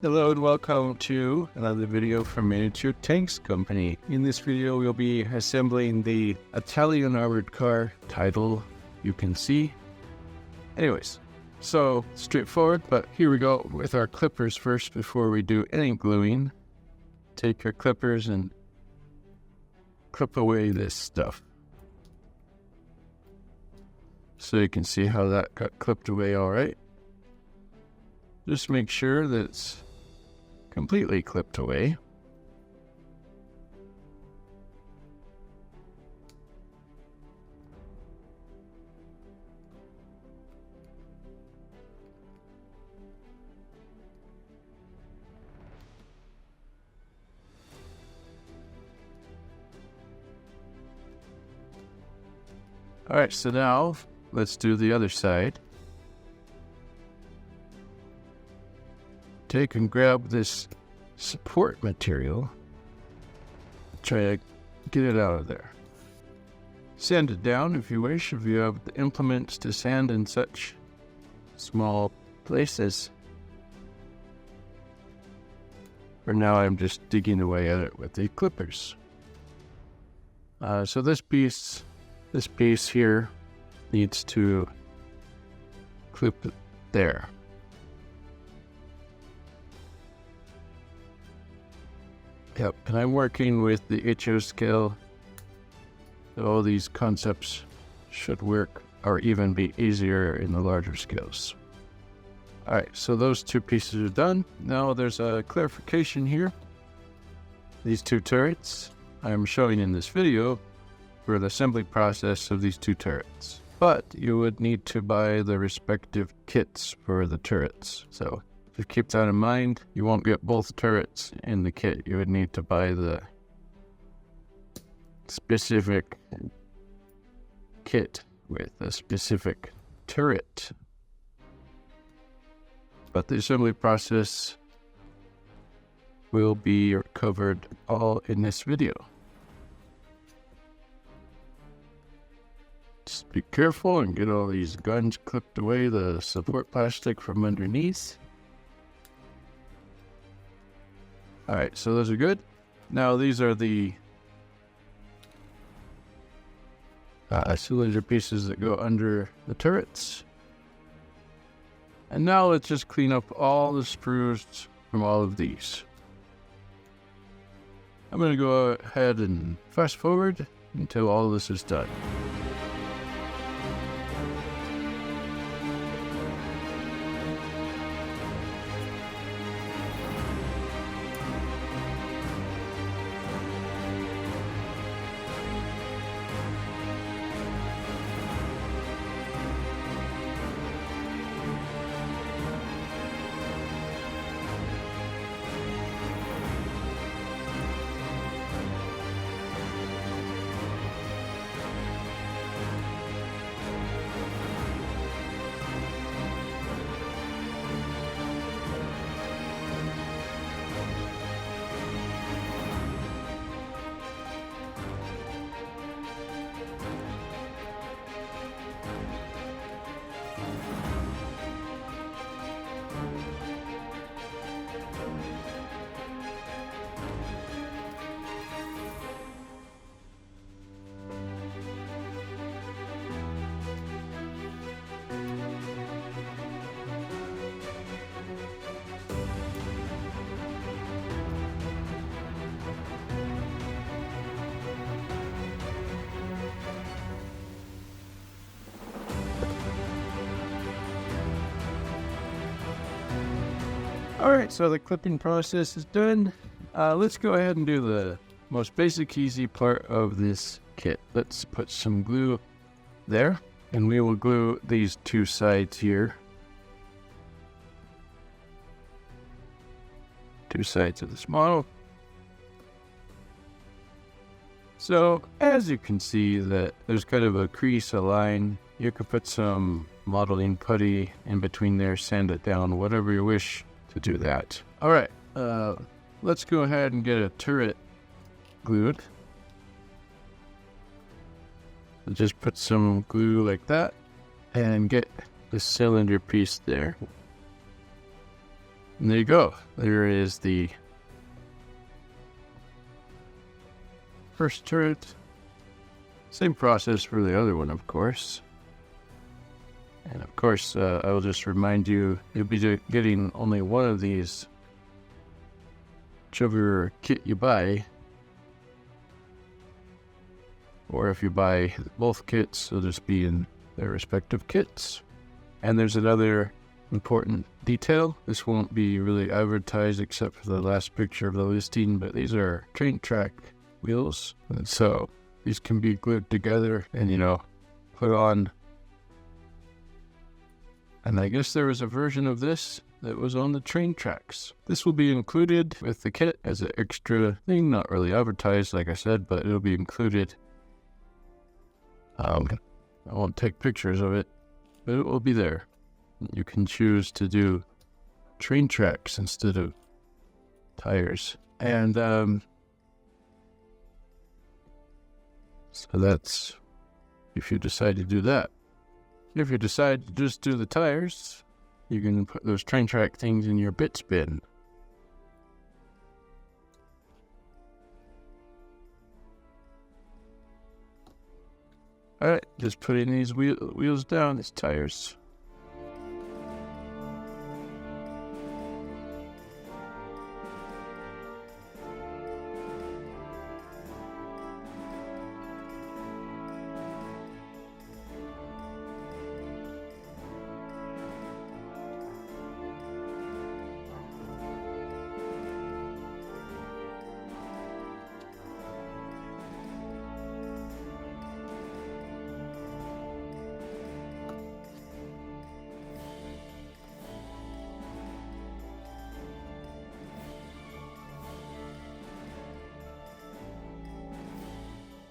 Hello and welcome to another video from Miniature Tanks Company. In this video we'll be assembling the Italian armored car title you can see. Anyways, so straightforward, but here we go with our clippers first before we do any gluing. Take your clippers and clip away this stuff. So you can see how that got clipped away alright. Just make sure that it's completely clipped away. Alright, so now let's do the other side. Take and grab this support material. Try to get it out of there. Sand it down if you wish, if you have the implements to sand in such small places. For now I'm just digging away at it with the clippers. So this piece here needs to clip there. Yep, and I'm working with the HO scale. All these concepts should work or even be easier in the larger scales. Alright, so those two pieces are done. Now there's a clarification here. These two turrets I'm showing in this video for the assembly process of these two turrets. But you would need to buy the respective kits for the turrets. So just keep that in mind. You won't get both turrets in the kit. You would need to buy the specific kit with a specific turret. But the assembly process will be covered all in this video. Just be careful and get all these guns clipped away, the support plastic from underneath. Alright, so those are good. Now these are the cylinder pieces that go under the turrets. And now let's just clean up all the sprues from all of these. I'm going to go ahead and fast forward until all of this is done. Alright, so the clipping process is done. Let's go ahead and do the most basic, easy part of this kit. Let's put some glue there, and we will glue these two sides here. Two sides of this model. So, as you can see that there's kind of a crease, a line. You could put some modeling putty in between there, sand it down, whatever you wish to do that. Alright, let's go ahead and get a turret glued. So just put some glue like that and get the cylinder piece there. And there you go. There is the first turret. Same process for the other one, of course. And of course, I will just remind you, you'll be getting only one of these, whichever kit you buy. Or if you buy both kits, they'll just be in their respective kits. And there's another important detail. This won't be really advertised except for the last picture of the listing, but these are train track wheels. And so these can be glued together and, put on. And I guess there was a version of this that was on the train tracks. This will be included with the kit as an extra thing, not really advertised, like I said, but it'll be included. I won't take pictures of it, but it will be there. You can choose to do train tracks instead of tires. And so that's if you decide to do that. If you decide to just do the tires, you can put those train track things in your bits bin. Alright, just putting these wheels down, these tires.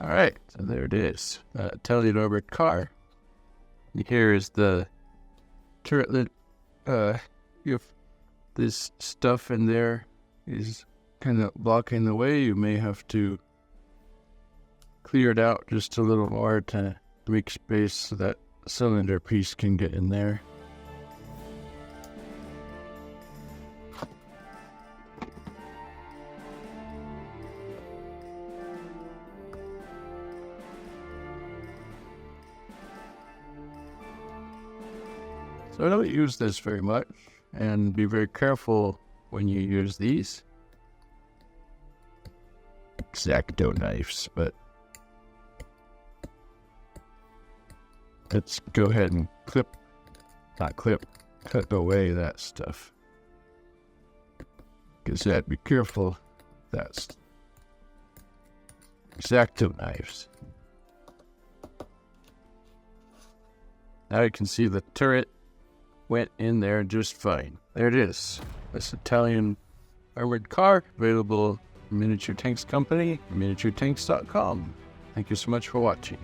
All right, so there it is. Italian armored car. Here is the turretlet. If this stuff in there is kind of blocking the way, you may have to clear it out just a little more to make space so that cylinder piece can get in there. So I don't use this very much, and be very careful when you use these. X-Acto knives, but let's go ahead and cut away that stuff. Because be careful, that's X-Acto knives. Now you can see the turret went in there just fine. There it is. This Italian armored car, available from Miniature Tanks Company, miniaturetanks.com. Thank you so much for watching.